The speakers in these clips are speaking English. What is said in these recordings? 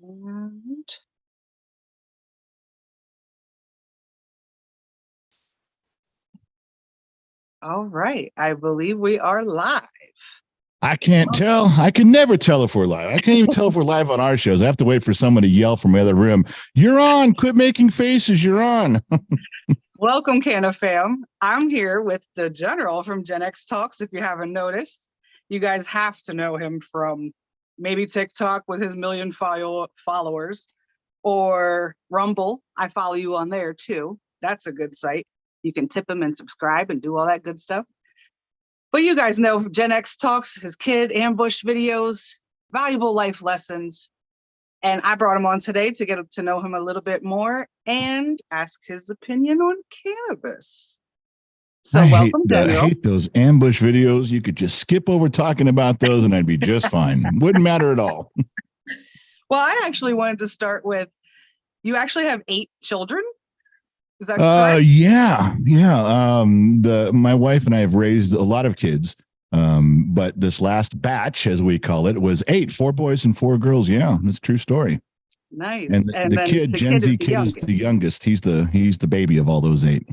And all right, I believe we are live. I can't tell. I can never tell if we're live. I can't even tell if we're live on our shows. I have to wait for someone to yell from the other room. You're on. Quit making faces. You're on. Welcome, Canna fam. I'm here with the general from GenX Talks. If you haven't noticed, you guys have to know him from maybe TikTok with his million followers or Rumble. I follow you on there too. That's a good site. You can tip him and subscribe and do all that good stuff. But you guys know GenX Talks, his kid ambush videos, valuable life lessons. And I brought him on today to get to know him a little bit more and ask his opinion on cannabis. So I welcome, General. hate those ambush videos. You could just skip over talking about those and I'd be just fine. Wouldn't matter at all. Well, I actually wanted to start with, you actually have 8 children? Is that correct? Yeah. My wife and I have raised a lot of kids. But this last batch, as we call it, was 8, 4 boys and 4 girls. Yeah, that's a true story. Nice. And the kid, Gen Z kid, is the youngest. He's the baby of all those 8.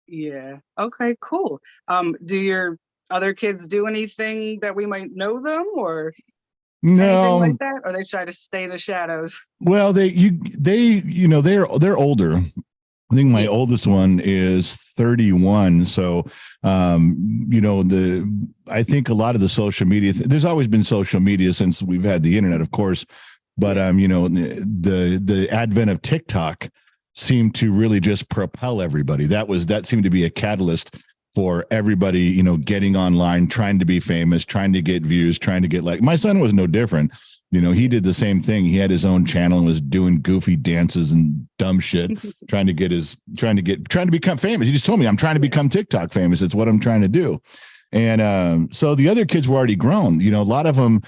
Yeah. Okay, cool. Do your other kids do anything that we might know them or anything like that? Or they try to stay in the shadows? Well, they're older. I think my oldest one is 31. So, I think a lot of the social media, there's always been social media since we've had the internet, of course. But, the advent of TikTok seemed to really just propel everybody. That seemed to be a catalyst for everybody, getting online, trying to be famous, trying to get views, trying to get my son was no different. He did the same thing. He had his own channel and was doing goofy dances and dumb shit, trying to become famous. He just told me, I'm trying to become TikTok famous. It's what I'm trying to do. And so the other kids were already grown. A lot of them,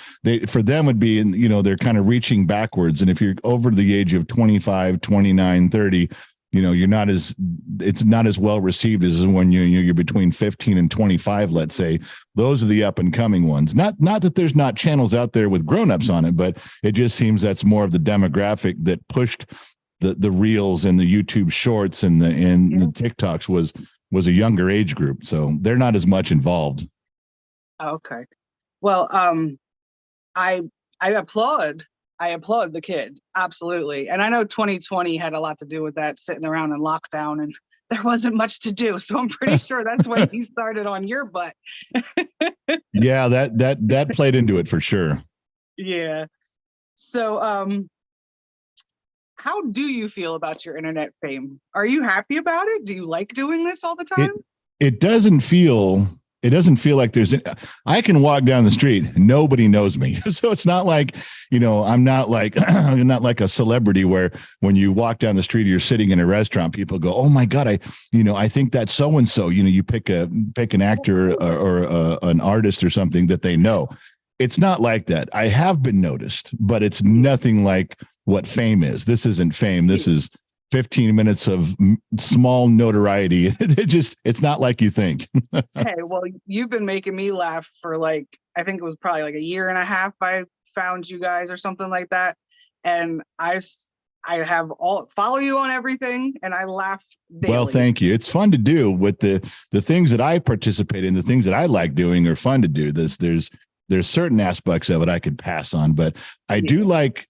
for them would be, they're kind of reaching backwards. And if you're over the age of 25, 29, 30, it's not as well received as when you're between 15 and 25, let's say. Those are the up and coming ones. Not that there's not channels out there with grown-ups on it, but it just seems that's more of the demographic that pushed the reels and the YouTube shorts and the TikToks was a younger age group. So they're not as much involved. Okay. Well, I applaud the kid. Absolutely. And I know 2020 had a lot to do with that, sitting around in lockdown and there wasn't much to do. So I'm pretty sure that's when he started on your butt. Yeah, that played into it for sure. Yeah. So, how do you feel about your internet fame? Are you happy about it? Do you like doing this all the time? It doesn't feel like I can walk down the street, nobody knows me. So it's not like, I'm not like a celebrity where when you walk down the street, you're sitting in a restaurant, people go, oh my God, I think that's so-and-so, you pick an actor or an artist or something that they know. It's not like that. I have been noticed, but it's nothing like what fame is. This isn't fame. This is 15 minutes of small notoriety. It's not like you think. Hey, well, you've been making me laugh for I think it was probably like a year and a half. I found you guys or something like that. And I have follow you on everything and I laugh daily. Well, thank you. It's fun to do with the things that I participate in, the things that I like doing are fun to do. There's certain aspects of it I could pass on, but I do like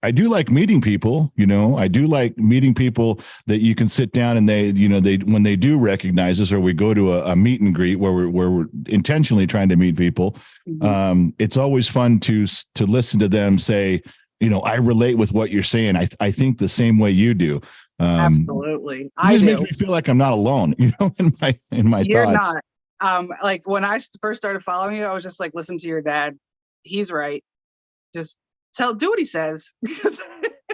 meeting people, I do like meeting people that you can sit down and they when they do recognize us or we go to a meet and greet where we're intentionally trying to meet people. Mm-hmm. It's always fun to listen to them say, I relate with what you're saying. I think the same way you do. Absolutely. It just makes me feel like I'm not alone, in my You're thoughts. Not. When I first started following you, I was just like, listen to your dad. He's right. Just do what he says.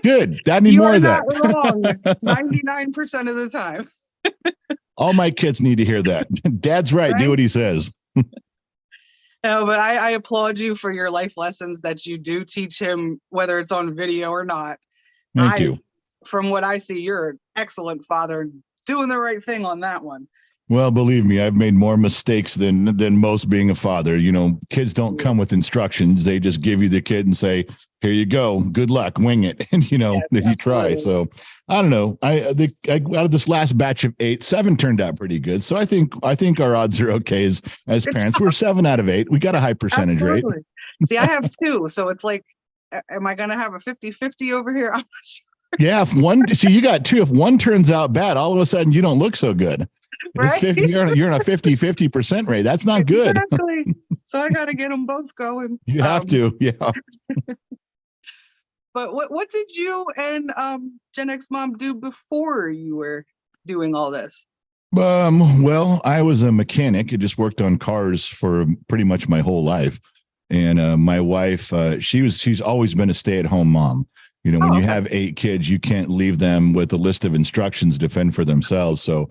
Good. I need more of that. You're not wrong 99% of the time. All my kids need to hear that. Dad's right. Do what he says. No, but I applaud you for your life lessons that you do teach him, whether it's on video or not. Thank you. From what I see, you're an excellent father, doing the right thing on that one. Well, believe me, I've made more mistakes than most being a father. You know, kids don't Yeah, come with instructions. They just give you the kid and say, "Here you go. Good luck. Wing it." And yes, then you try. absolutely. So I don't know. Out of this last batch of 8, 7 turned out pretty good. So I think our odds are okay as Good parents. We're job. 7 out of 8. We got a high percentage rate. Absolutely. See, I have two, so it's like, am I going to have a 50-50 over here? I'm not sure, Yeah, if one see you got 2. If one turns out bad, all of a sudden you don't look so good. If it's right? 50, you're on a 50% rate. That's not good. Exactly. So I got to get them both going. You have to. Yeah. But what did you and Gen X Mom do before you were doing all this? Well, I was a mechanic. I just worked on cars for pretty much my whole life. And my wife, she's always been a stay-at-home mom. You know, when Oh, you okay. have 8 kids, you can't leave them with a list of instructions to fend for themselves. So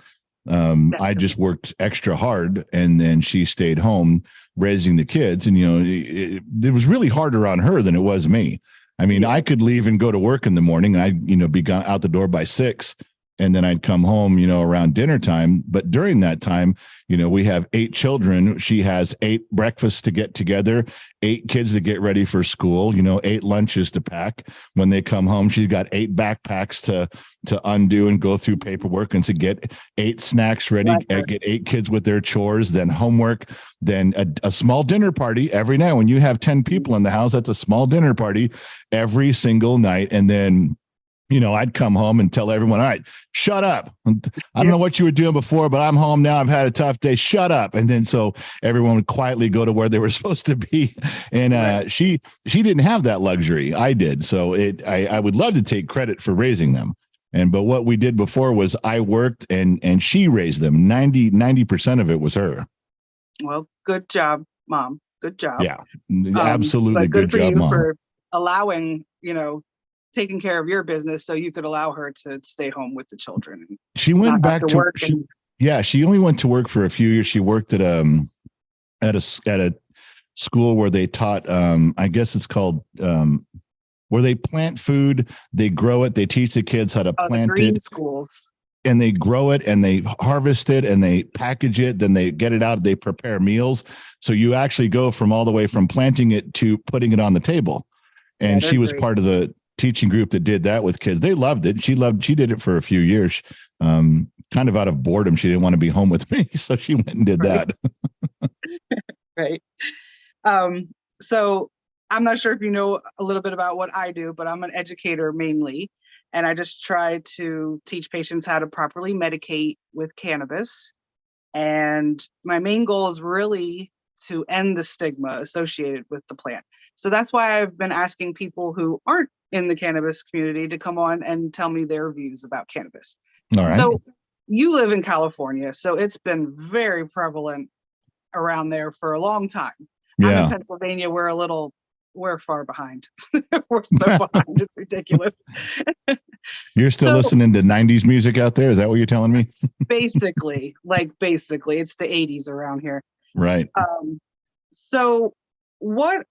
I just Definitely. worked extra hard, and then she stayed home raising the kids. And it was really harder on her than it was me. I mean, I Yeah. could leave and go to work in the morning, and I'd be gone out the door by 6, and then I'd come home, around dinner time. But during that time, we have 8 children. She has 8 breakfasts to get together, 8 kids to get ready for school, 8 lunches to pack. When they come home, she's got 8 backpacks to undo and go through paperwork, and to get 8 snacks ready, Bless her. get 8 kids with their chores, then homework, then a small dinner party every night. When you have 10 people in the house, that's a small dinner party every single night. And then I'd come home and tell everyone, all right, shut up. I don't Yeah. know what you were doing before, but I'm home now. I've had a tough day. Shut up. And then so everyone would quietly go to where they were supposed to be. And Right. she didn't have that luxury. I did. So I would love to take credit for raising them. But what we did before was I worked and she raised them. 90% of it was her. Well, good job, Mom. Good job. Yeah. Absolutely. But good Good for job, you mom. for allowing, taking care of your business so you could allow her to stay home with the children and She not went have back to to work. she And Yeah, she only went to work for a few years. She worked at a school where they taught, I guess it's called, where they plant food, they grow it, they teach the kids how to the plant green it, schools. and they grow it and they harvest it and they package it, then they get it out, they prepare meals. So you actually go from all the way from planting it to putting it on the table. Yeah, And they're she was great. part of the teaching group that did that with kids. They loved it. She did it for a few years. Kind of out of boredom. She didn't want to be home with me. So she went and did Right. that. Right. Um, so I'm not sure if you know a little bit about what I do, but I'm an educator mainly. And I just try to teach patients how to properly medicate with cannabis. And my main goal is really to end the stigma associated with the plant. So that's why I've been asking people who aren't in the cannabis community to come on and tell me their views about cannabis. All right. So you live in California, so it's been very prevalent around there for a long time. I'm in Yeah. Pennsylvania. We're far behind. We're so behind. It's ridiculous. You're still So listening to 90s music out there? Is that what you're telling me? basically, it's the 80s around here. Right. Um, so what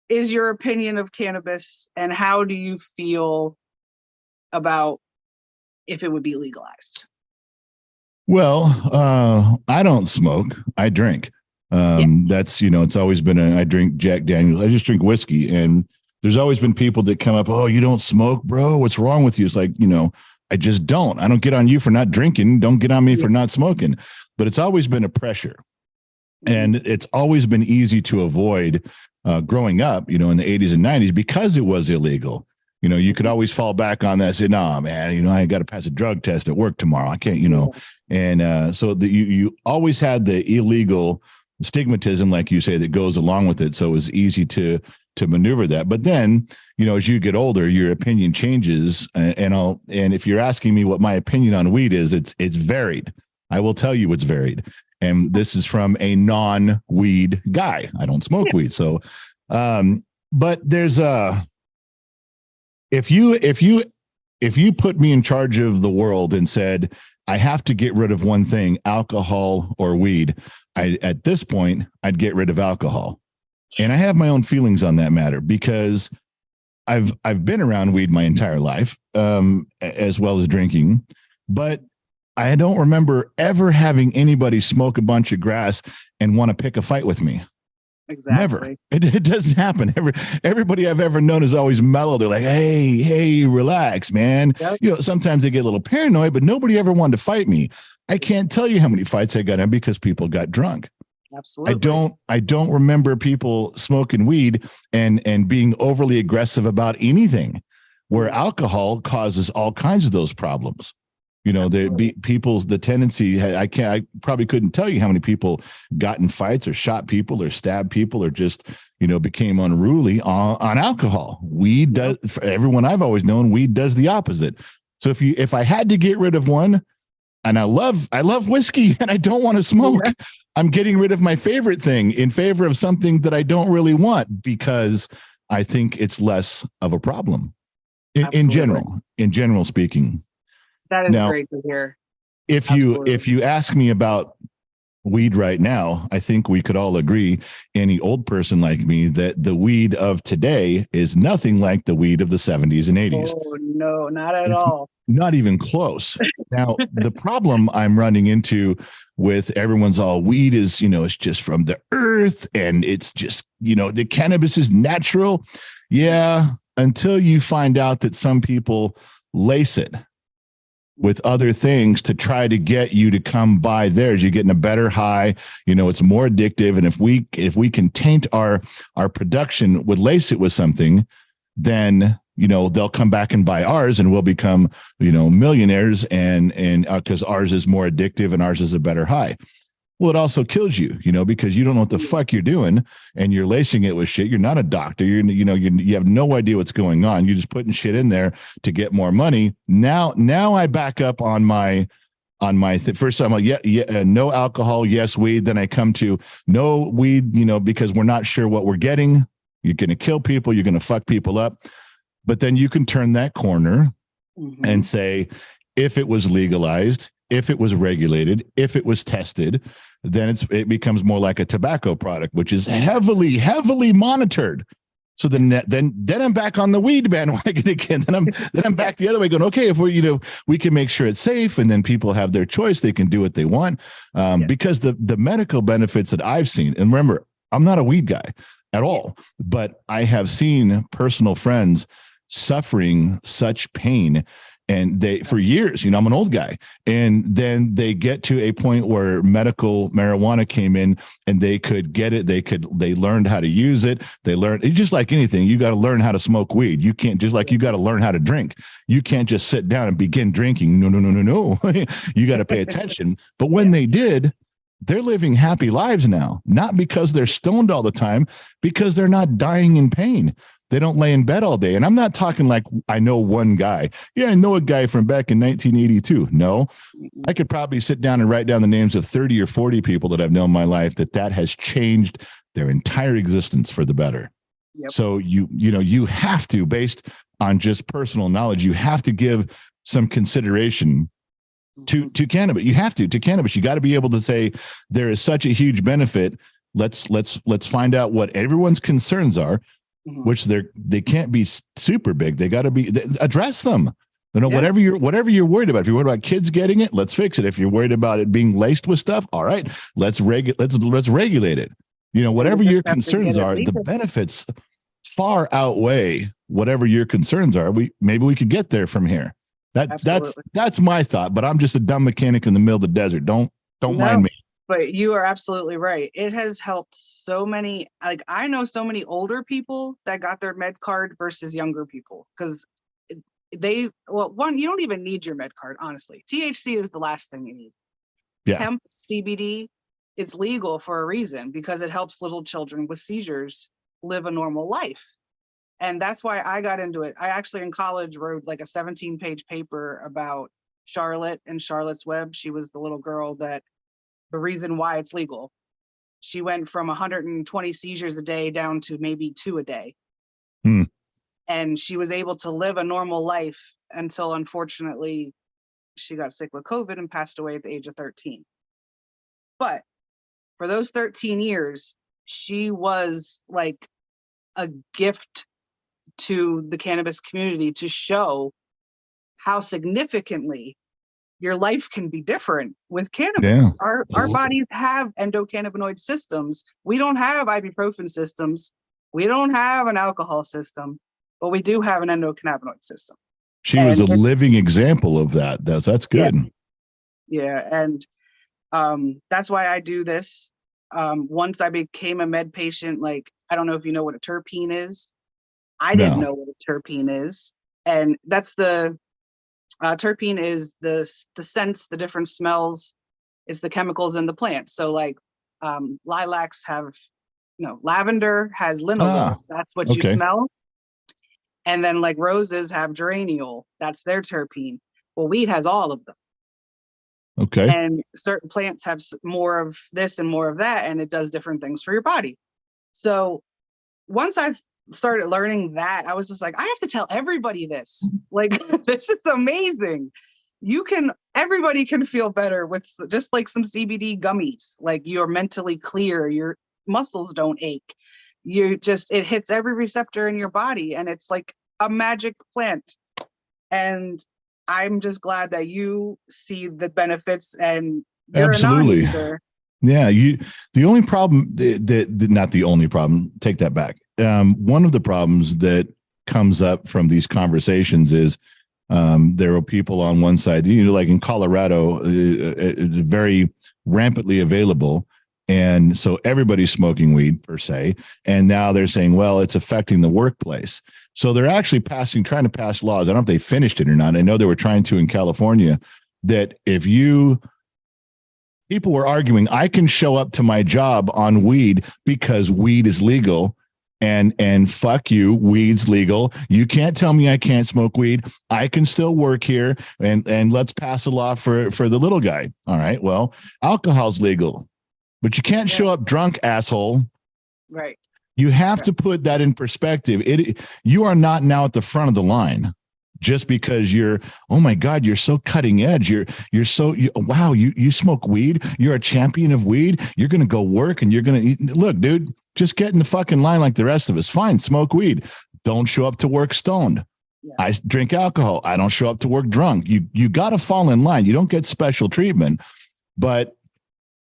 is your opinion of cannabis and how do you feel about if it would be legalized? Well, I don't smoke. I drink. Yes. That's it's always been I drink Jack Daniels. I just drink whiskey, and there's always been people that come up. Oh, you don't smoke, bro? What's wrong with you? It's like I just don't. I don't get on you for not drinking. Don't get on me Yeah. for not smoking. But it's always been a pressure, Mhm. and it's always been easy to avoid. Growing up, in the 80s and 90s, because it was illegal. You could Mhm. always fall back on that. Say, no, man, I got to pass a drug test at work tomorrow. I can't, Yeah. and so you always had the illegal stigmatism, like you say, that goes along with it. So it was easy to maneuver that. But then, as you get older, your opinion changes. And if you're asking me what my opinion on weed is, it's varied. I will tell you it's varied. And this is from a non-weed guy. I don't smoke Yeah. weed. So, but there's a if you put me in charge of the world and said I have to get rid of one thing, alcohol or weed, at this point I'd get rid of alcohol. And I have my own feelings on that matter because I've been around weed my entire life, as well as drinking, but I don't remember ever having anybody smoke a bunch of grass and want to pick a fight with me. Never. Exactly. It doesn't happen. Everybody I've ever known is always mellow. They're like, hey, relax, man. Yep. You know, sometimes they get a little paranoid, but nobody ever wanted to fight me. I can't tell you how many fights I got in because people got drunk. Absolutely. I don't remember people smoking weed and being overly aggressive about anything, where alcohol causes all kinds of those problems. You know, there be people's the tendency. I probably couldn't tell you how many people got in fights or shot people or stabbed people or just, you know, became unruly on alcohol. Weed does, for everyone I've always known, weed does the opposite. So if I had to get rid of one, and I love whiskey and I don't want to smoke, I'm getting rid of my favorite thing in favor of something that I don't really want because I think it's less of a problem in general speaking. That is Now, great to hear. if Absolutely. you ask me about weed right now, I think we could all agree, any old person like me, that the weed of today is nothing like the weed of the 70s and 80s. Oh no, not at It's all. not even close. Now, the problem I'm running into with everyone's all weed is, you know, it's just from the earth and it's just, you know, the cannabis is natural. Yeah, until you find out that some people lace it with other things to try to get you to come buy theirs. You're getting a better high. You know, it's more addictive. And if we can taint our production, would lace it with something, then, you know, they'll come back and buy ours and we'll become, you know, millionaires and because ours is more addictive and ours is a better high. Well, it also kills you, you know, because you don't know what the fuck you're doing and you're lacing it with shit. You're not a doctor. You have no idea what's going on. You're just putting shit in there to get more money. Now I back up on my first time, like, no alcohol, yes, weed. Then I come to no weed, you know, because we're not sure what we're getting. You're going to kill people. You're going to fuck people up. But then you can turn that corner and say, if it was legalized, if it was regulated, if it was tested, then it becomes more like a tobacco product, which is heavily monitored. So then I'm back on the weed bandwagon again. Then I'm back the other way, going, okay, if we can make sure it's safe, and then people have their choice, they can do what they want, because the medical benefits that I've seen, and remember, I'm not a weed guy at all, but I have seen personal friends suffering such pain. And they, for years, you know, I'm an old guy, and then they get to a point where medical marijuana came in and they could get it. They learned how to use it. They learned, it's just like anything. You got to learn how to smoke weed. You can't, just like you got to learn how to drink. You can't just sit down and begin drinking. No. You got to pay attention. But when they did, they're living happy lives now, not because they're stoned all the time, because they're not dying in pain. They don't lay in bed all day. And I'm not talking like I know one guy. Yeah, I know a guy from back in 1982. No, I could probably sit down and write down the names of 30 or 40 people that I've known in my life that has changed their entire existence for the better. Yep. So you have to, based on just personal knowledge, you have to give some consideration to cannabis. You have to cannabis. You got to be able to say there is such a huge benefit. Let's find out what everyone's concerns are. Which they can't be super big. They got to be, address them. You know, whatever you're worried about. If you're worried about kids getting it, let's fix it. If you're worried about it being laced with stuff, all right, let's regulate it. You know, whatever your concerns are, the benefits far outweigh whatever your concerns are. Maybe we could get there from here. That's my thought. But I'm just a dumb mechanic in the middle of the desert. Don't mind me. But you are absolutely right. It has helped so many, like I know so many older people that got their med card versus younger people, because you don't even need your med card, honestly. THC is the last thing you need. Yeah. Hemp, CBD, it's legal for a reason, because it helps little children with seizures live a normal life. And that's why I got into it. I actually in college wrote like a 17-page paper about Charlotte and Charlotte's Web. She was the little girl that, the reason why it's legal. She went from 120 seizures a day down to maybe 2 a day. And she was able to live a normal life until, unfortunately, she got sick with COVID and passed away at the age of 13. But for those 13 years, she was like a gift to the cannabis community to show how significantly your life can be different with cannabis. Yeah. Our bodies have endocannabinoid systems. We don't have ibuprofen systems. We don't have an alcohol system, but we do have an endocannabinoid system. She was a living example of that. That's good. Yeah. And that's why I do this. Once I became a med patient, like, I don't know if you know what a terpene is. I didn't know what a terpene is. And that's the terpene is the scents, the different smells. It's the chemicals in the plant. So like lilacs have, lavender has linalool. That's what you smell. And then like roses have geraniol. That's their terpene. Well, weed has all of them. Okay. And certain plants have more of this and more of that, and it does different things for your body. So once I started learning that, I was just like, I have to tell everybody this. Like, this is amazing. Everybody can feel better with just like some CBD gummies. Like, you're mentally clear, your muscles don't ache. It hits every receptor in your body, and it's like a magic plant. And I'm just glad that you see the benefits and you're absolutely a non-user. Yeah, the only problem not the only problem, take that back. One of the problems that comes up from these conversations is there are people on one side, like in Colorado, it's very rampantly available. And so everybody's smoking weed per se. And now they're saying, well, it's affecting the workplace. So they're actually trying to pass laws. I don't know if they finished it or not. I know they were trying to in California, that people were arguing, I can show up to my job on weed because weed is legal. And fuck you, weed's legal. You can't tell me I can't smoke weed. I can still work here, and let's pass a law for the little guy. All right, well, alcohol's legal, but you can't show up drunk, asshole. Right. You have to put that in perspective. You are not now at the front of the line just because oh my God, you're so cutting edge. Wow, you smoke weed. You're a champion of weed. You're going to go work and you're going to look, dude, just get in the fucking line like the rest of us. Fine, smoke weed. Don't show up to work stoned. Yeah. I drink alcohol. I don't show up to work drunk. You got to fall in line. You don't get special treatment. But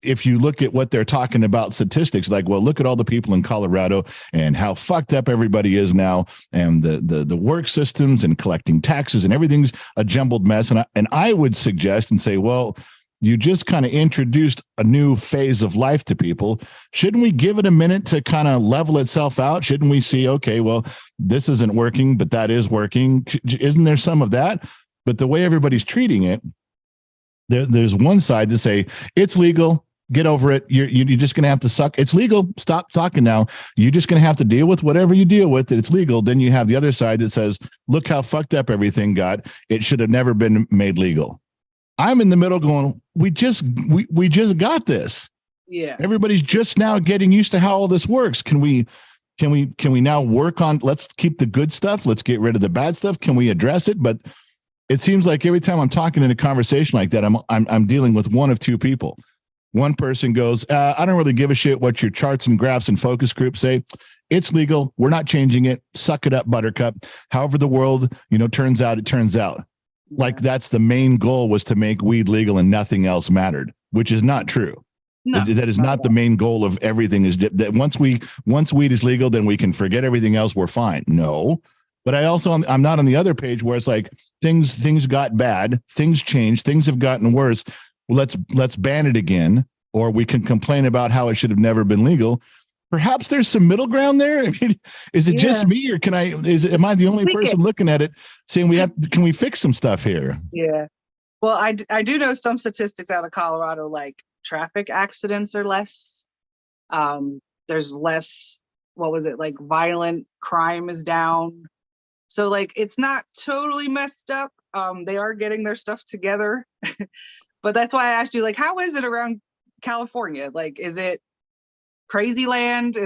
if you look at what they're talking about statistics, like, well, look at all the people in Colorado and how fucked up everybody is now, and the work systems and collecting taxes and everything's a jumbled mess. And I would suggest and say, well, you just kind of introduced a new phase of life to people. Shouldn't we give it a minute to kind of level itself out? Shouldn't we see, okay, well, this isn't working, but that is working. Isn't there some of that? But the way everybody's treating it, there's one side to say it's legal. Get over it. You're just going to have to suck. It's legal. Stop talking now. You're just going to have to deal with whatever you deal with. It's legal. Then you have the other side that says, look how fucked up everything got. It should have never been made legal. I'm in the middle going, we just got this. Yeah. Everybody's just now getting used to how all this works. Can we now work on, let's keep the good stuff. Let's get rid of the bad stuff. Can we address it? But it seems like every time I'm talking in a conversation like that, I'm dealing with one of two people. One person goes, I don't really give a shit what your charts and graphs and focus groups say. It's legal. We're not changing it. Suck it up, buttercup. However the world, turns out, it turns out. Yeah. Like that's the main goal, was to make weed legal and nothing else mattered, which is not true. No, that is not the main goal of everything, is that once weed is legal, then we can forget everything else. We're fine. No. But I'm not on the other page where it's like things got bad, things changed, things have gotten worse. Let's ban it again, or we can complain about how it should have never been legal. Perhaps there's some middle ground there. I mean, is it just me, or am I the only person looking at it saying can we fix some stuff here? Yeah. Well, I do know some statistics out of Colorado, like traffic accidents are less. There's less, like violent crime is down. So like, it's not totally messed up. They are getting their stuff together. But that's why I asked you, like, how is it around California? Like, is it crazy land?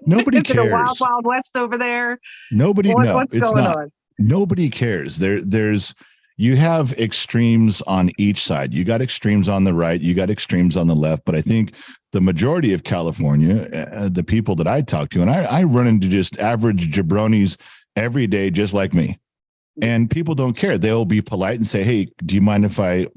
Nobody is cares. It a wild, wild west over there? Nobody knows. What's going on? Nobody cares. You have extremes on each side. You got extremes on the right. You got extremes on the left. But I think the majority of California, the people that I talk to, and I run into just average jabronis every day, just like me. And people don't care. They'll be polite and say, "Hey, do you mind if I,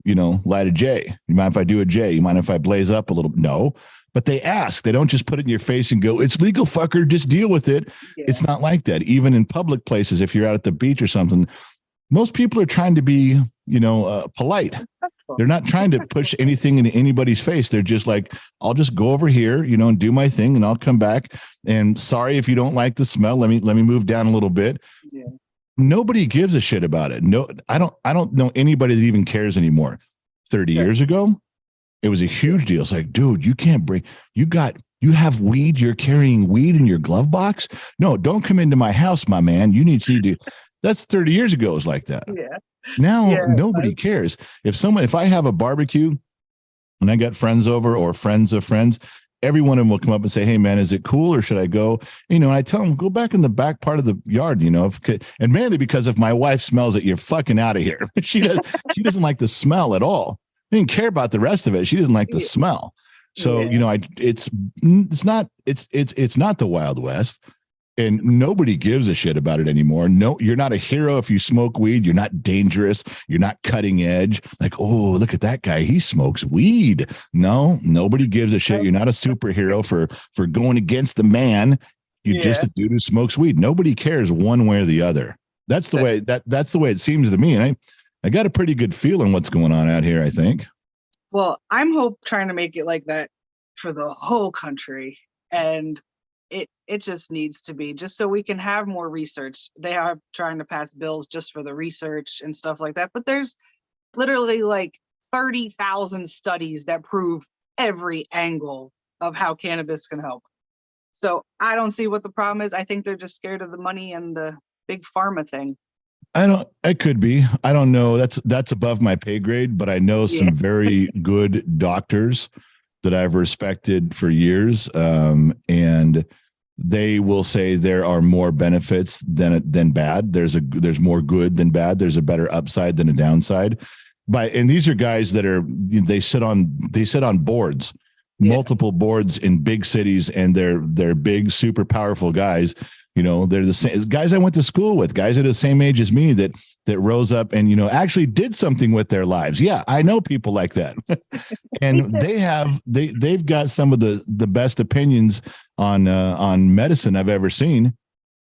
light a J? You mind if I do a J? You mind if I blaze up a little?" No, but they ask. They don't just put it in your face and go, "It's legal, fucker. Just deal with it." Yeah. It's not like that. Even in public places, if you're out at the beach or something, most people are trying to be, polite. They're not trying to push anything into anybody's face. They're just like, "I'll just go over here, and do my thing, and I'll come back. And sorry if you don't like the smell. Let me move down a little bit." Yeah. Nobody gives a shit about it. No, I don't know anybody that even cares anymore. 30 years ago, it was a huge deal. It's like, dude, you can't bring. You have weed. You're carrying weed in your glove box. No, don't come into my house, my man. You need to. That's 30 years ago. It was like that. Yeah. Now nobody cares. If I have a barbecue and I got friends over or friends of friends, every one of them will come up and say, "Hey man, is it cool or should I go?" And I tell them, go back in the back part of the yard, and mainly because if my wife smells it, you're fucking out of here. She doesn't like the smell at all. She didn't care about the rest of it. She doesn't like the smell. So, it's not the Wild West. And nobody gives a shit about it anymore. No, you're not a hero if you smoke weed. You're not dangerous. You're not cutting edge. Like, oh, look at that guy. He smokes weed. No, nobody gives a shit. You're not a superhero for going against the man. You're just a dude who smokes weed. Nobody cares one way or the other. That's the way that's the way it seems to me. And I got a pretty good feeling what's going on out here, I think. Well, I'm trying to make it like that for the whole country. And it just needs to be, just so we can have more research. They are trying to pass bills just for the research and stuff like that. But there's literally like 30,000 studies that prove every angle of how cannabis can help. So I don't see what the problem is. I think they're just scared of the money and the big pharma thing. It could be. I don't know. That's above my pay grade, but I know some very good doctors that I've respected for years. And they will say there are more benefits than bad. There's more good than bad. There's a better upside than a downside. And these are guys that they sit on boards, multiple boards in big cities, and they're big, super powerful guys. They're the same guys I went to school with, guys at the same age as me that rose up and, actually did something with their lives. Yeah, I know people like that. And they've got some of the best opinions on medicine I've ever seen.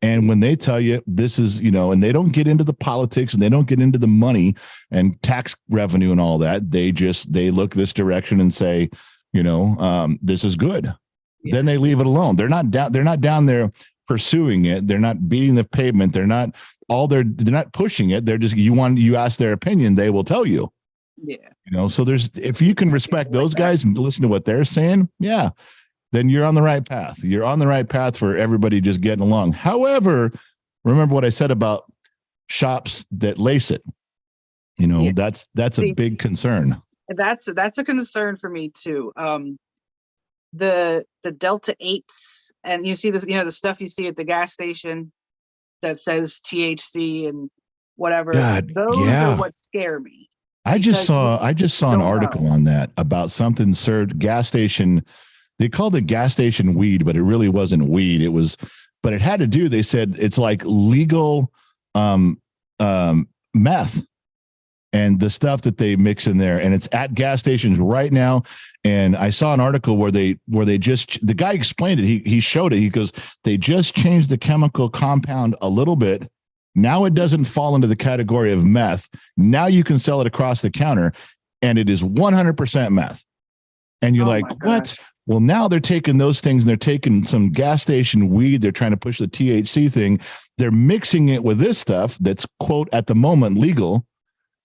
And when they tell you this is, and they don't get into the politics and they don't get into the money and tax revenue and all that, they look this direction and say, this is good. Yeah. Then they leave it alone. They're not down there pursuing it. They're not beating the pavement. They're not pushing it. They're just, you ask their opinion, they will tell you. Yeah. So if you can respect those guys and listen to what they're saying, then you're on the right path. You're on the right path for everybody just getting along. However, remember what I said about shops that lace it. That's a big concern. That's a concern for me too. The Delta 8s, and you see this, the stuff you see at the gas station that says THC and whatever. God, those are what scare me. I just saw an article on that about something served gas station. They called it gas station weed, but it really wasn't weed. But it had to do. They said it's like legal meth. And the stuff that they mix in there, and it's at gas stations right now. And I saw an article where the guy explained it. He showed it. He goes, they just changed the chemical compound a little bit. Now it doesn't fall into the category of meth. Now you can sell it across the counter, and it is 100% meth. And you're like, what? Well, now they're taking those things and they're taking some gas station weed. They're trying to push the THC thing. They're mixing it with this stuff that's, quote, at the moment legal.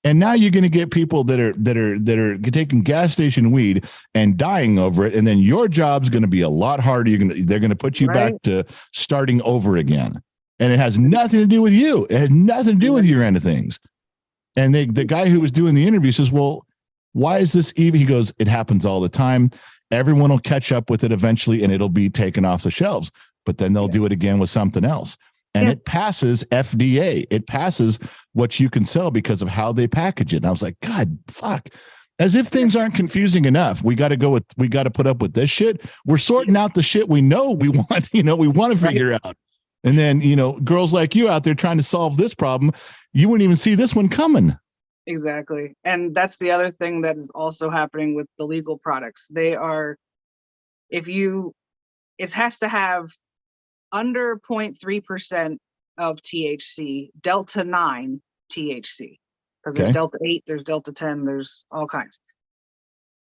And now you're going to get people that are taking gas station weed and dying over it, and then your job's going to be a lot harder. They're going to put you back to starting over again, and it has nothing to do with you. It has nothing to do with your end of things. And the guy who was doing the interview says, "Well, why is this even?" He goes, "It happens all the time. Everyone will catch up with it eventually, and it'll be taken off the shelves. But then they'll do it again with something else." And it passes FDA. It passes what you can sell because of how they package it. And I was like, God, fuck. As if things aren't confusing enough. We got to put up with this shit. We're sorting out the shit we know we want, we want to figure out. And then, girls like you out there trying to solve this problem, you wouldn't even see this one coming. Exactly. And that's the other thing that is also happening with the legal products. They are, it has to have under 0.3% of THC, Delta 9 THC, because there's Okay. Delta 8, there's Delta 10, there's all kinds.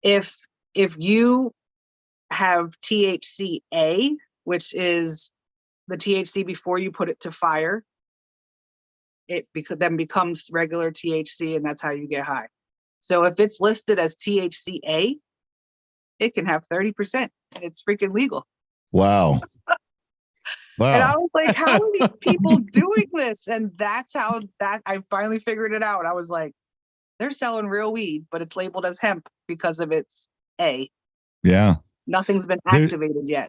If you have THCA, which is the THC before you put it to fire, it then becomes regular THC, and that's how you get high. So if it's listed as THCA, it can have 30%, and it's freaking legal. Wow. And I was like, how are these people doing this? And that's how I finally figured it out. I was like, they're selling real weed, but it's labeled as hemp because of its A. Yeah. Nothing's been activated yet.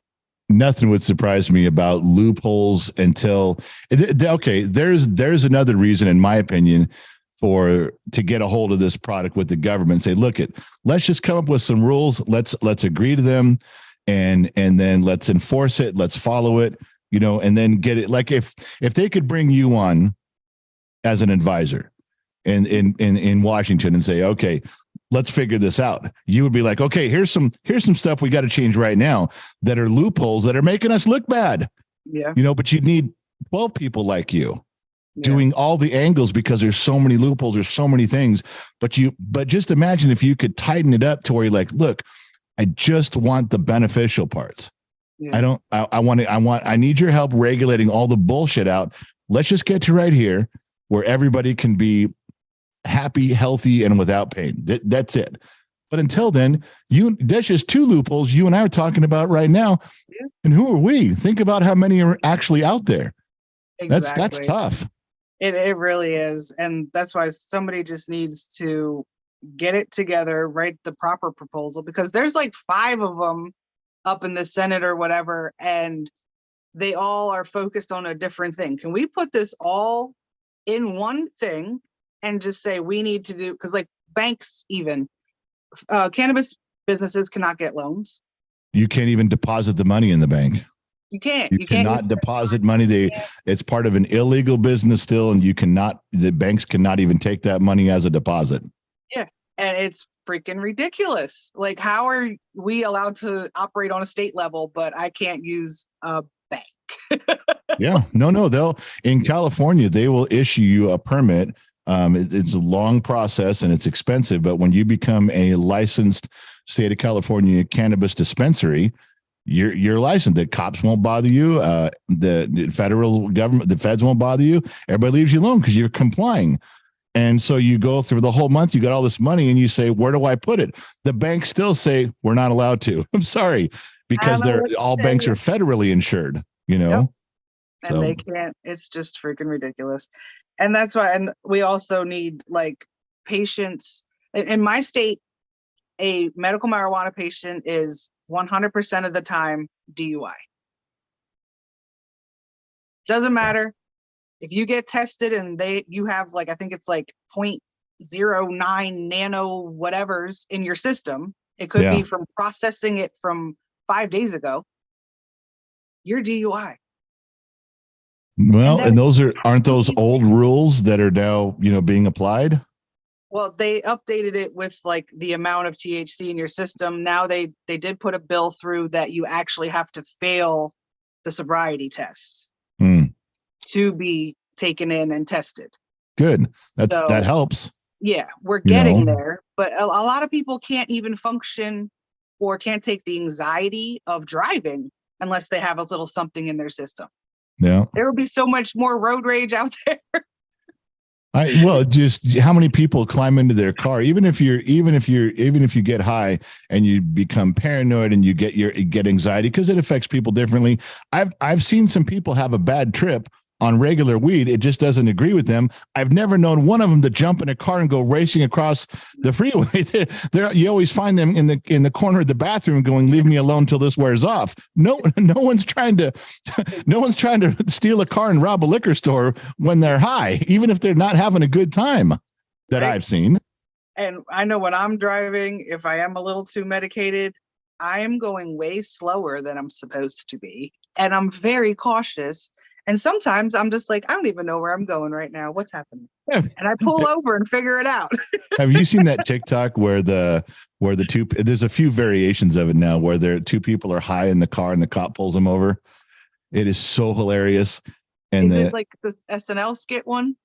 Nothing would surprise me about loopholes until okay, there's another reason, in my opinion, to get a hold of this product with the government. Say, let's just come up with some rules. Let's agree to them, and then let's enforce it. Let's follow it. And then get it. Like if they could bring you on as an advisor in Washington and say, okay, let's figure this out. You would be like, okay, here's some stuff we got to change right now that are loopholes that are making us look bad. Yeah. But you need 12 people like you doing all the angles because there's so many loopholes, there's so many things. But just imagine if you could tighten it up to where you're like, look, I just want the beneficial parts. Yeah. I need your help regulating all the bullshit out. Let's just get to right here where everybody can be happy, healthy, and without pain. That's it. But until then, that's just two loopholes you and I are talking about right now. Yeah. And who are we? Think about how many are actually out there. Exactly. That's tough. It really is. And that's why somebody just needs to get it together, write the proper proposal, because there's like 5 of them up in the Senate or whatever, and they all are focused on a different thing. Can we put this all in one thing and just say we need to do, because like banks, even cannabis businesses cannot get loans. You can't even deposit the money in the bank. You can't. You cannot deposit money. It's part of an illegal business still, and the banks cannot even take that money as a deposit. Yeah, and it's freaking ridiculous. Like, how are we allowed to operate on a state level, but I can't use a bank? Yeah, no. In California, they will issue you a permit. It's a long process and it's expensive, but when you become a licensed state of California cannabis dispensary, you're licensed. The cops won't bother you. The federal government, the feds won't bother you. Everybody leaves you alone because you're complying. And so you go through the whole month, you got all this money and you say, where do I put it? The banks still say, we're not allowed to. I'm sorry, because all banks are federally insured, Yep. And they can't. It's just freaking ridiculous. And that's why, and we also need like patients. In my state, a medical marijuana patient is 100% of the time DUI. Doesn't matter if you get tested and you have like, I think it's like 0.09 nano whatevers in your system. It could be from processing it from 5 days ago. You're DUI. Well, and aren't those old rules that are now, being applied? Well, they updated it with like the amount of THC in your system. Now they did put a bill through that you actually have to fail the sobriety test to be taken in and tested. Good. That helps. Yeah, we're getting there, but a lot of people can't even function or can't take the anxiety of driving unless they have a little something in their system. Yeah. There would be so much more road rage out there. Just how many people climb into their car, even if you get high and you become paranoid and you get anxiety because it affects people differently. I've seen some people have a bad trip on regular weed. It just doesn't agree with them. I've never known one of them to jump in a car and go racing across the freeway. You always find them in the corner of the bathroom going, "Leave me alone till this wears off." No one's trying to steal a car and rob a liquor store when they're high, even if they're not having a good time that right. I've seen. And I know when I'm driving, if I am a little too medicated, I am going way slower than I'm supposed to be. And I'm very cautious. And sometimes I'm just like, I don't even know where I'm going right now. What's happening? Have, And I pull over and figure it out. have you seen that TikTok where the two, there's a few variations of it now where there two people are high in the car and the cop pulls them over. It is so hilarious. And Is it like the SNL skit one?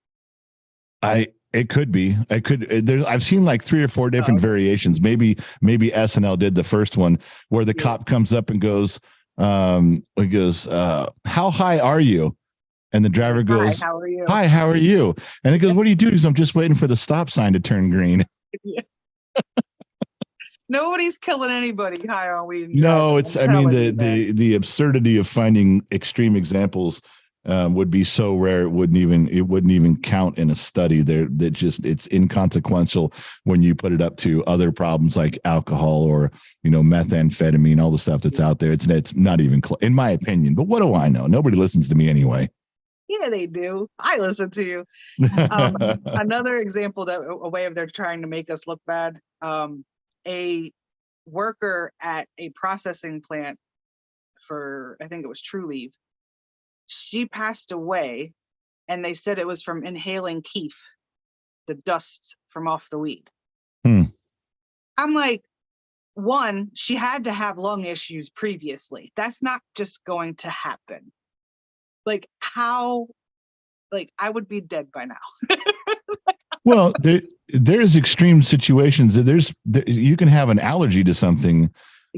It could be. I've seen like 3 or 4 different variations. Maybe SNL did the first one where the cop comes up and goes, how high are you? And the driver goes, Hi, how are you? Hi, how are you? And it goes, what are you doing? Because I'm just waiting for the stop sign to turn green. Yeah. Nobody's killing anybody high on weed. No, I mean, the absurdity of finding extreme examples would be so rare it wouldn't even count in a study. It's inconsequential when you put it up to other problems like alcohol or methamphetamine, all the stuff that's out there. It's not even in my opinion. But what do I know? Nobody listens to me anyway. Yeah, they do. I listen to you. Another example that a way of they're trying to make us look bad. A worker at a processing plant for, I think it was True Leave, she passed away, and they said it was from inhaling keef, the dust from off the weed. I'm like, one, she had to have lung issues previously. That's not just going to happen. Like, how? Like, I would be dead by now. Well, there's extreme situations. You can have an allergy to something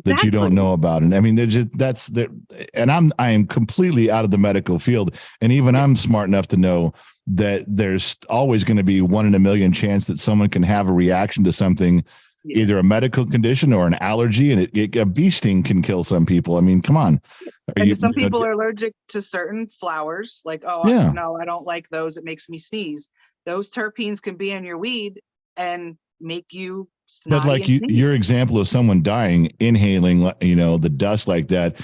that you don't know about, and I mean, and I am completely out of the medical field, and even I'm smart enough to know that there's always going to be 1 in a million chance that someone can have a reaction to something, either a medical condition or an allergy, and a bee sting can kill some people. I mean, come on. Some people are allergic to certain flowers, like, no, I don't like those. It makes me sneeze. Those terpenes can be in your weed and make you snotty. But like your example of someone dying, inhaling, the dust like that,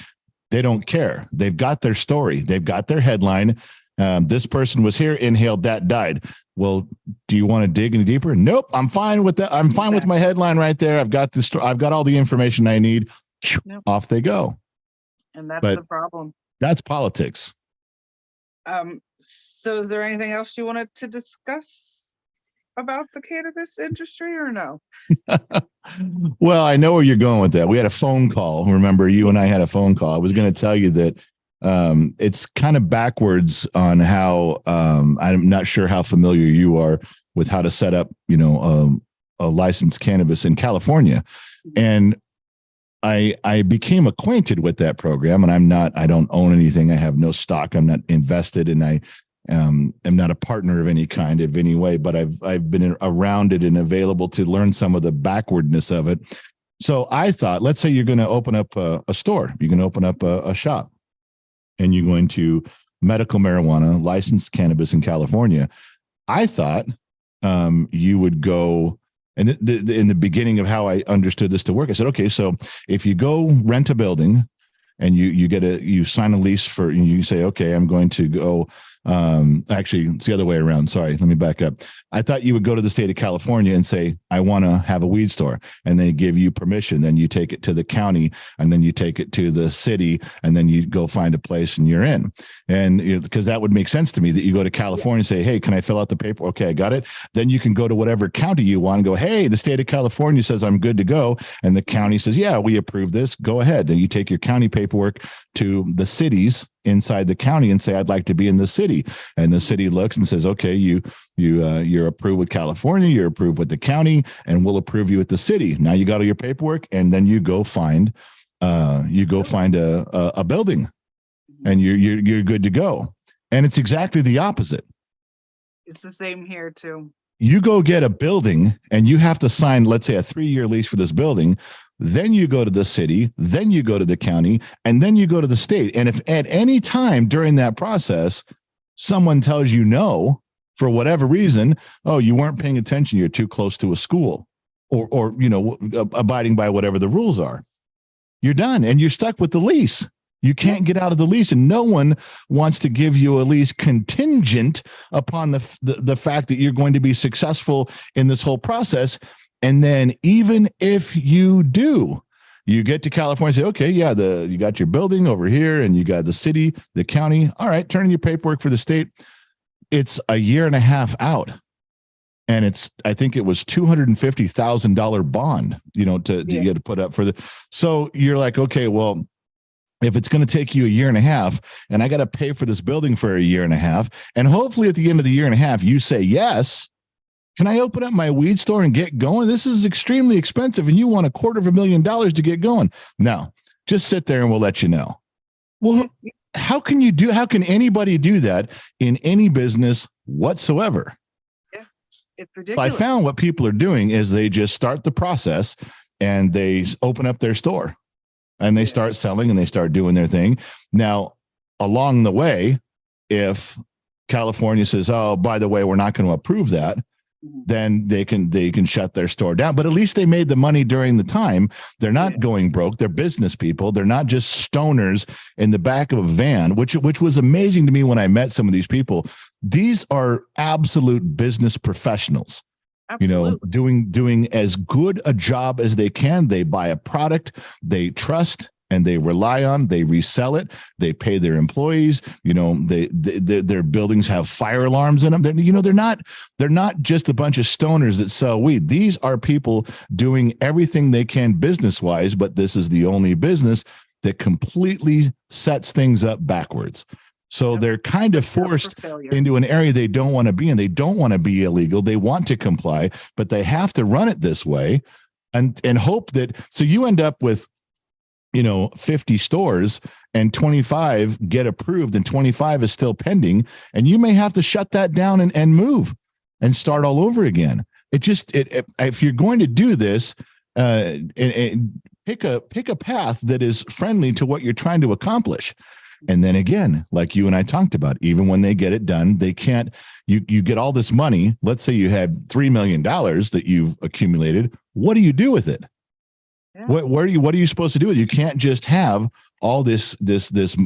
they don't care. They've got their story. They've got their headline. This person was here, inhaled that, died. Well, do you want to dig any deeper? Nope. I'm fine with that. I'm fine with my headline right there. I've got I've got all the information I need. Nope. Off they go. And that's the problem. That's politics. So is there anything else you wanted to discuss about the cannabis industry or no? Well, I know where you're going with that. We had a phone call. Remember, you and I had a phone call. I was going to tell you that it's kind of backwards on how I'm not sure how familiar you are with how to set up, a licensed cannabis in California. And I became acquainted with that program, and I don't own anything. I have no stock. I'm not invested, and I am not a partner of any kind of any way, but I've been around it and available to learn some of the backwardness of it. So I thought, let's say you're going to open up a store, you're going to open up a shop, and you're going to medical marijuana, licensed cannabis in California. I thought you would go. And in the beginning of how I understood this to work, I said, okay, so if you go rent a building and you sign a lease for, you say, okay, I'm going to go. Actually, it's the other way around. Sorry, let me back up. I thought you would go to the state of California and say, I want to have a weed store, and they give you permission. Then you take it to the county, and then you take it to the city, and then you go find a place and you're in. And because that would make sense to me that you go to California and say, hey, can I fill out the paper? Okay, I got it. Then you can go to whatever county you want and go, hey, the state of California says I'm good to go. And the county says, yeah, we approve this. Go ahead. Then you take your county paperwork to the cities inside the county and say, I'd like to be in the city. And the city looks and says, okay, you're approved with California, you're approved with the county, and we'll approve you at the city. Now you got all your paperwork, and then you go find a building, and you're good to go. And it's exactly the opposite. It's the same here too. You go get a building and you have to sign, let's say, a 3-year lease for this building. Then you go to the city, then you go to the county, and then you go to the state. And if at any time during that process, someone tells you no, for whatever reason, oh, you weren't paying attention, you're too close to a school, or abiding by whatever the rules are, you're done and you're stuck with the lease. You can't get out of the lease, and no one wants to give you a lease contingent upon the fact that you're going to be successful in this whole process. And then even if you do, You get to California, say, okay, yeah, you got your building over here, and you got the city, the county. All right, turn in your paperwork for the state. It's a year and a half out, and I think it was $250,000 bond, to get to put up for the. So you're like, okay, well, if it's going to take you a year and a half, and I got to pay for this building for a year and a half, and hopefully at the end of the year and a half, you say yes. Can I open up my weed store and get going? This is extremely expensive, and you want $250,000 to get going. No, just sit there and we'll let you know. Well, how can anybody do that in any business whatsoever? Yeah, it's ridiculous. I found what people are doing is they just start the process and they open up their store and they start selling and they start doing their thing. Now, along the way, if California says, oh, by the way, we're not going to approve that, then they can shut their store down. But at least they made the money during the time. They're not going broke. They're business people. They're not just stoners in the back of a van, which was amazing to me when I met some of these people. These are absolute business professionals. Absolutely. Doing as good a job as they can. They buy a product they trust and they rely on, they resell it, they pay their employees, their buildings have fire alarms in them. They're not just a bunch of stoners that sell weed. These are people doing everything they can business-wise, but this is the only business that completely sets things up backwards. So they're kind of forced into an area they don't want to be in. They don't want to be illegal. They want to comply, but they have to run it this way and hope that, so you end up with 50 stores and 25 get approved and 25 is still pending. And you may have to shut that down and move and start all over again. If you're going to do this, pick a path that is friendly to what you're trying to accomplish. And then again, like you and I talked about, even when they get it done, they can't, you get all this money. Let's say you had $3 million that you've accumulated. What do you do with it? Yeah. What are you supposed to do with it? You can't just have all this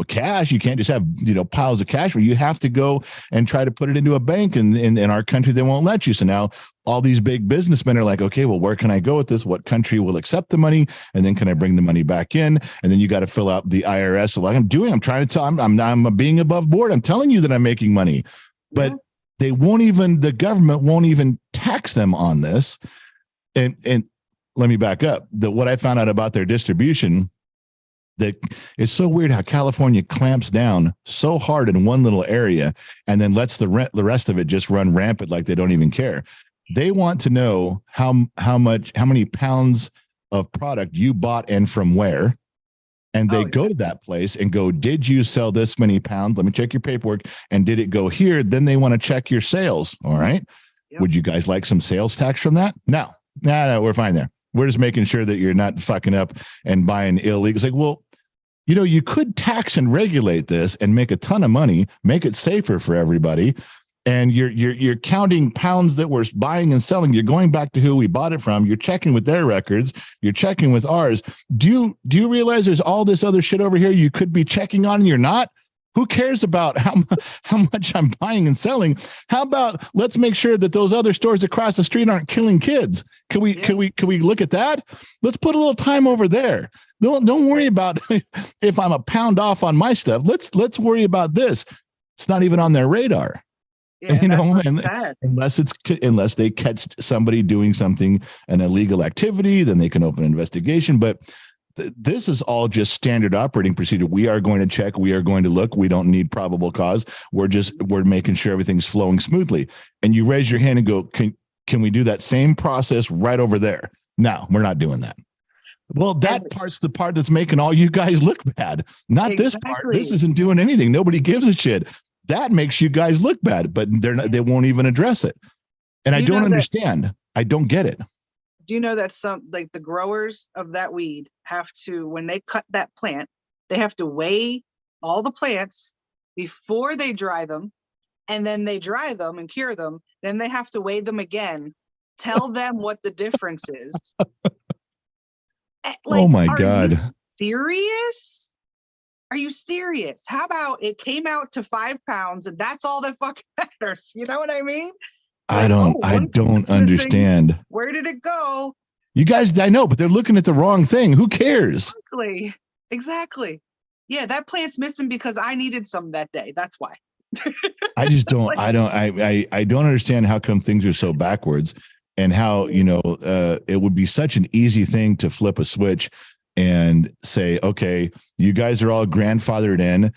cash. You can't just have piles of cash where you have to go and try to put it into a bank. And in our country, they won't let you. So now all these big businessmen are like, okay, well, where can I go with this? What country will accept the money? And then can I bring the money back in? And then you got to fill out the IRS. So like I'm trying to tell, I'm being above board. I'm telling you that I'm making money, but the government won't even tax them on this. And let me back up. What I found out about their distribution, that it's so weird how California clamps down so hard in one little area and then lets the rest of it just run rampant like they don't even care. They want to know how many pounds of product you bought and from where. And they go to that place and go, did you sell this many pounds? Let me check your paperwork. And did it go here? Then they want to check your sales. All right. Yep. Would you guys like some sales tax from that? No, we're fine there. We're just making sure that you're not fucking up and buying illegal. It's like, well, you could tax and regulate this and make a ton of money, make it safer for everybody. And you're counting pounds that we're buying and selling. You're going back to who we bought it from. You're checking with their records. You're checking with ours. Do you realize there's all this other shit over here you could be checking on and you're not? Who cares about how much I'm buying and selling? How about let's make sure that those other stores across the street aren't killing kids? Can we look at that? Let's put a little time over there. Don't worry about if I'm a pound off on my stuff. Let's worry about this. It's not even on their radar. Yeah, unless they catch somebody doing something, an illegal activity, then they can open an investigation. But this is all just standard operating procedure. We are going to check. We are going to look. We don't need probable cause. We're making sure everything's flowing smoothly. And you raise your hand and go, can we do that same process right over there? No, we're not doing that. Well, that part's the part that's making all you guys look bad. Not this part. This isn't doing anything. Nobody gives a shit. That makes you guys look bad, but they won't even address it. And I don't understand. I don't get it. Do you know that some, like the growers of that weed have to, when they cut that plant, they have to weigh all the plants before they dry them, and then they dry them and cure them. Then they have to weigh them again, tell them what the difference is. Oh my God. Are you serious? Are you serious? How about it came out to 5 pounds and that's all that fucking matters? You know what I mean? I don't understand. Where did it go? You guys, I know, but they're looking at the wrong thing. Who cares? Exactly. Yeah, that plant's missing because I needed some that day. That's why. I just don't. Like, I don't understand how come things are so backwards, and how it would be such an easy thing to flip a switch and say, okay, you guys are all grandfathered in,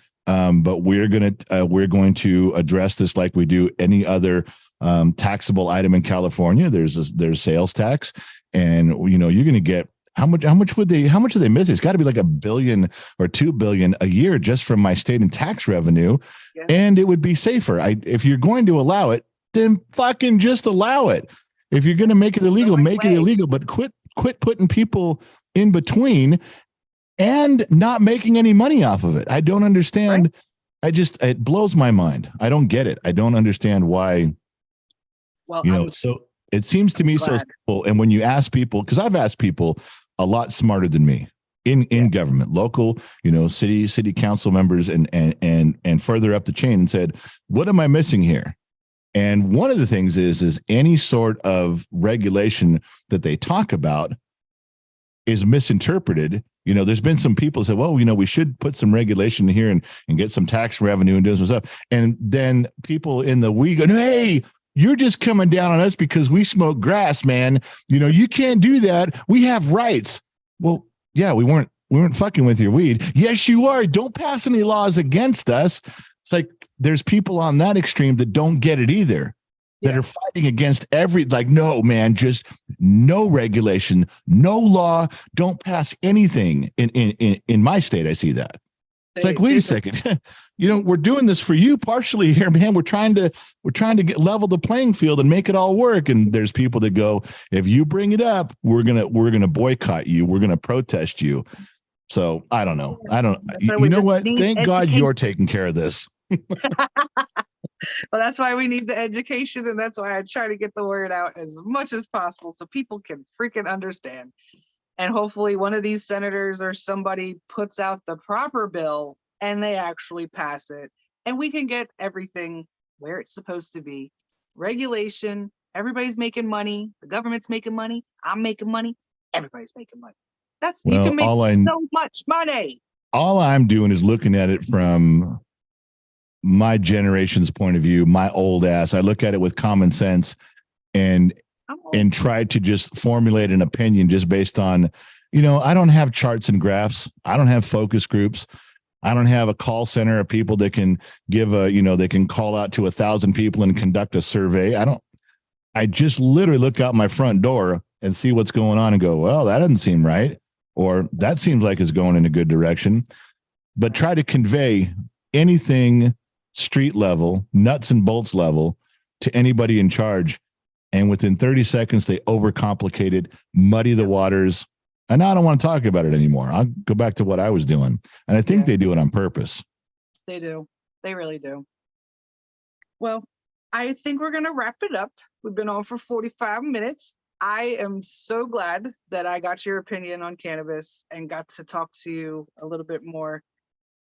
but we're going to address this like we do any other taxable item in California. There's sales tax, and you're going to get how much are they missing? It's got to be like $1 billion or $2 billion a year just from my state and tax revenue. yeah, And it would be safer. If you're going to allow it, then fucking just allow it. If you're going to make it illegal, make it illegal, but quit putting people in between and not making any money off of it. I don't understand. Right. It blows my mind. I don't get it. I don't understand why. Well, so it seems to me so simple. And when you ask people, because I've asked people a lot smarter than me in government, local, city council members and further up the chain, and said, what am I missing here? And one of the things is any sort of regulation that they talk about is misinterpreted. There's been some people say, well, we should put some regulation here and get some tax revenue and do some stuff. And then people in the we go, hey, you're just coming down on us because we smoke grass, man. You can't do that. We have rights. Well, yeah, we weren't fucking with your weed. Yes, you are. Don't pass any laws against us. It's like there's people on that extreme that don't get it either, that are fighting against no, man, just no regulation, no law, don't pass anything in my state. I see that. It's like, wait a second, we're doing this for you partially here, man. We're trying to get level the playing field and make it all work. And there's people that go, if you bring it up, we're gonna boycott you. We're gonna protest you. So I don't know. You know what? Thank God you're taking care of this. Well, that's why we need the education, and that's why I try to get the word out as much as possible so people can freaking understand. And hopefully one of these senators or somebody puts out the proper bill and they actually pass it, and we can get everything where it's supposed to be. Regulation, everybody's making money, the government's making money, I'm making money, everybody's making money. You can make so much money. All I'm doing is looking at it from my generation's point of view, my old ass. I look at it with common sense and try to just formulate an opinion just based on, I don't have charts and graphs. I don't have focus groups. I don't have a call center of people that can give they can call out to 1,000 people and conduct a survey. I just literally look out my front door and see what's going on and go, well, that doesn't seem right. Or that seems like it's going in a good direction. But try to convey anything street level, nuts and bolts level to anybody in charge. And within 30 seconds, they overcomplicate it, muddy the waters. And I don't want to talk about it anymore. I'll go back to what I was doing. And I think they do it on purpose. They do. They really do. Well, I think we're going to wrap it up. We've been on for 45 minutes. I am so glad that I got your opinion on cannabis and got to talk to you a little bit more.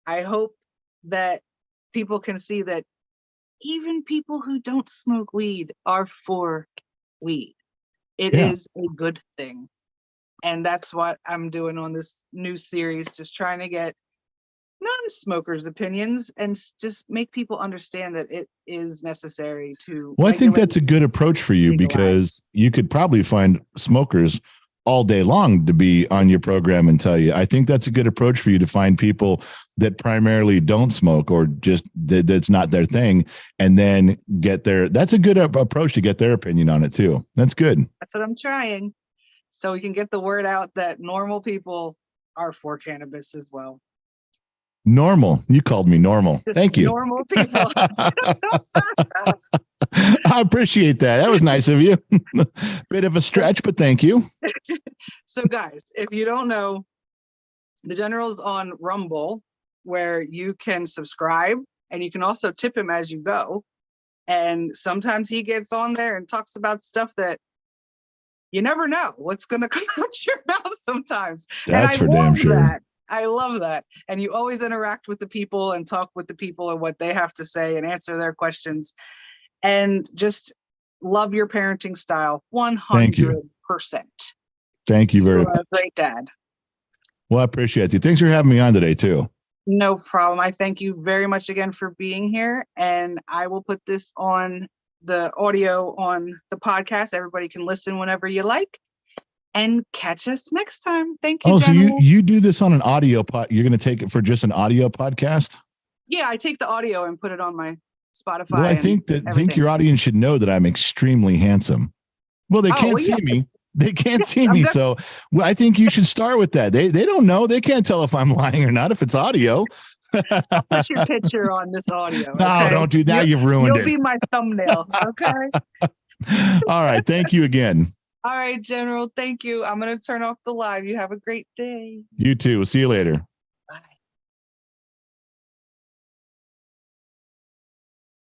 I hope that people can see that even people who don't smoke weed are for weed. It is a good thing. And that's what I'm doing on this new series, just trying to get non-smokers' opinions and just make people understand that it is necessary to. Well, I think that's a good approach for you, because you could probably find smokers all day long to be on your program and tell you. I think that's a good approach for you, to find people that primarily don't smoke or just that's not their thing, and then get their. That's a good approach to get their opinion on it too. That's good. That's what I'm trying. So we can get the word out that normal people are for cannabis as well. Normal. You called me normal. Just thank you. Normal people. I appreciate that. That was nice of you. Bit of a stretch, but thank you. So guys, if you don't know, the General's on Rumble, where you can subscribe and you can also tip him as you go. And sometimes he gets on there and talks about stuff that you never know what's going to come out your mouth sometimes. That's for damn sure. I love that. And you always interact with the people and talk with the people and what they have to say and answer their questions. And just love your parenting style 100%. Thank you very You're much. a great dad. Well, I appreciate you. Thanks for having me on today too. No problem. I thank you very much again for being here. And I will put this on the audio on the podcast. Everybody can listen whenever you like. And catch us next time. Thank you, Oh, so General. you do this on an audio pod? You're going to take it for just an audio podcast? Yeah, I take the audio and put it on my Spotify. Well, I think your audience should know that I'm extremely handsome. Well, they can't see me. They can't see me. So I think you should start with that. They don't know. They can't tell if I'm lying or not if it's audio. I'll put your picture on this audio. No, okay? don't do that. You've ruined it. You'll be my thumbnail. Okay. All right. Thank you again. All right, General. Thank you. I'm going to turn off the live. You have a great day. You too. We'll see you later.